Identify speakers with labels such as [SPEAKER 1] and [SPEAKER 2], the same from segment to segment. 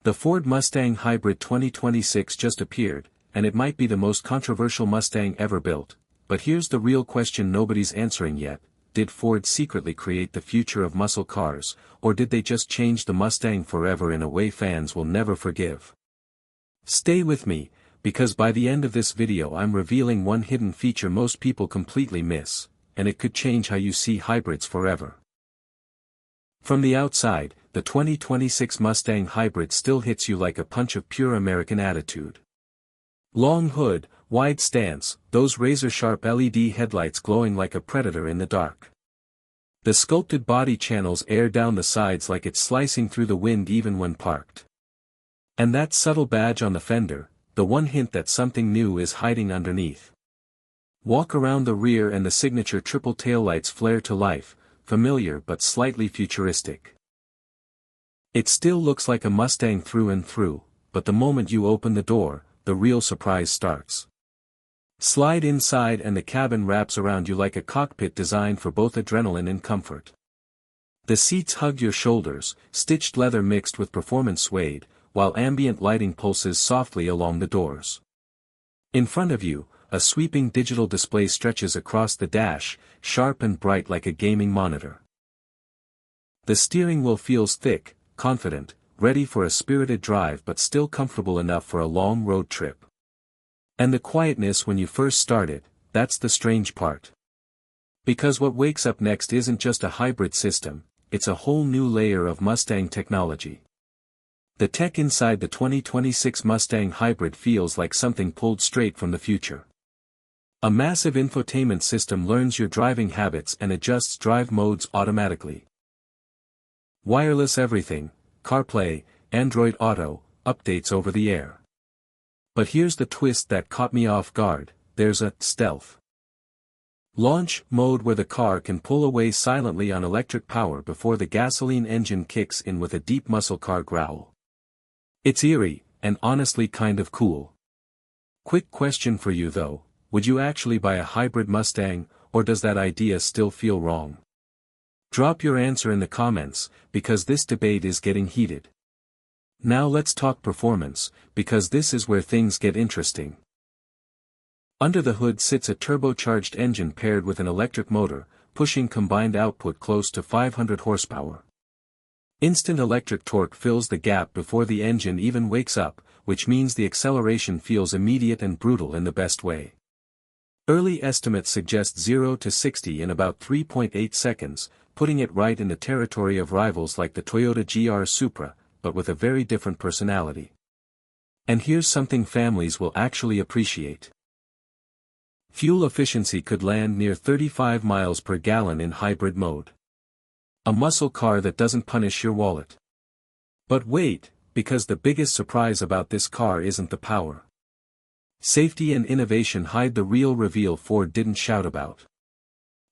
[SPEAKER 1] The Ford Mustang Hybrid 2026 just appeared, and it might be the most controversial Mustang ever built, but here's the real question nobody's answering yet: did Ford secretly create the future of muscle cars, or did they just change the Mustang forever in a way fans will never forgive? Stay with me, because by the end of this video I'm revealing one hidden feature most people completely miss, and it could change how you see hybrids forever. From the outside, the 2026 Mustang Hybrid still hits you like a punch of pure American attitude. Long hood, wide stance, those razor-sharp LED headlights glowing like a predator in the dark. The sculpted body channels air down the sides like it's slicing through the wind even when parked. And that subtle badge on the fender, the one hint that something new is hiding underneath. Walk around the rear and the signature triple taillights flare to life, familiar but slightly futuristic. It still looks like a Mustang through and through, but the moment you open the door, the real surprise starts. Slide inside and the cabin wraps around you like a cockpit designed for both adrenaline and comfort. The seats hug your shoulders, stitched leather mixed with performance suede, while ambient lighting pulses softly along the doors. In front of you, a sweeping digital display stretches across the dash, sharp and bright like a gaming monitor. The steering wheel feels thick, confident, ready for a spirited drive but still comfortable enough for a long road trip. And the quietness when you first start it, that's the strange part. Because what wakes up next isn't just a hybrid system, it's a whole new layer of Mustang technology. The tech inside the 2026 Mustang Hybrid feels like something pulled straight from the future. A massive infotainment system learns your driving habits and adjusts drive modes automatically. Wireless everything, CarPlay, Android Auto, updates over the air. But here's the twist that caught me off guard: there's a stealth launch mode where the car can pull away silently on electric power before the gasoline engine kicks in with a deep muscle car growl. It's eerie, and honestly kind of cool. Quick question for you though: would you actually buy a hybrid Mustang, or does that idea still feel wrong? Drop your answer in the comments, because this debate is getting heated. Now let's talk performance, because this is where things get interesting. Under the hood sits a turbocharged engine paired with an electric motor, pushing combined output close to 500 horsepower. Instant electric torque fills the gap before the engine even wakes up, which means the acceleration feels immediate and brutal in the best way. Early estimates suggest 0 to 60 in about 3.8 seconds, putting it right in the territory of rivals like the Toyota GR Supra, but with a very different personality. And here's something families will actually appreciate. Fuel efficiency could land near 35 miles per gallon in hybrid mode. A muscle car that doesn't punish your wallet. But wait, because the biggest surprise about this car isn't the power. Safety and innovation hide the real reveal Ford didn't shout about.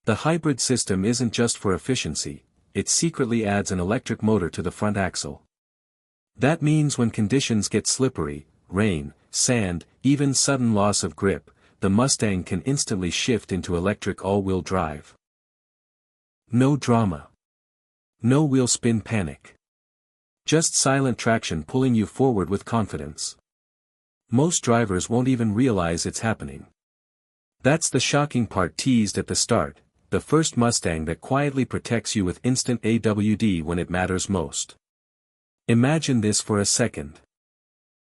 [SPEAKER 1] The hybrid system isn't just for efficiency, it secretly adds an electric motor to the front axle. That means when conditions get slippery, rain, sand, even sudden loss of grip, the Mustang can instantly shift into electric all-wheel drive. No drama. No wheel spin panic. Just silent traction pulling you forward with confidence. Most drivers won't even realize it's happening. That's the shocking part teased at the start: the first Mustang that quietly protects you with instant AWD when it matters most. Imagine this for a second.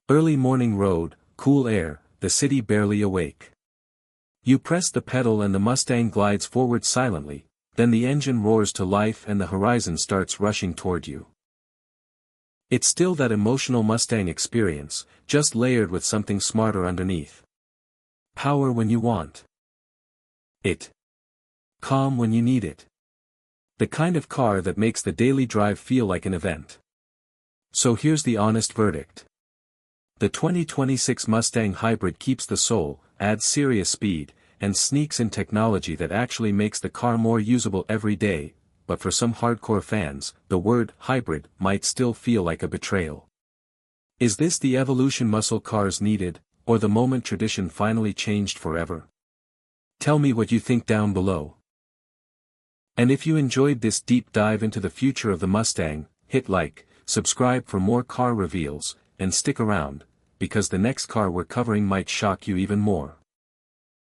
[SPEAKER 1] Early morning road, cool air, the city barely awake. You press the pedal and the Mustang glides forward silently, then the engine roars to life and the horizon starts rushing toward you. It's still that emotional Mustang experience, just layered with something smarter underneath. Power when you want it. Calm when you need it. The kind of car that makes the daily drive feel like an event. So here's the honest verdict. The 2026 Mustang Hybrid keeps the soul, adds serious speed, and sneaks in technology that actually makes the car more usable every day, but for some hardcore fans, the word hybrid might still feel like a betrayal. Is this the evolution muscle cars needed, or the moment tradition finally changed forever? Tell me what you think down below. And if you enjoyed this deep dive into the future of the Mustang, hit like, Subscribe for more car reveals, and stick around, because the next car we're covering might shock you even more.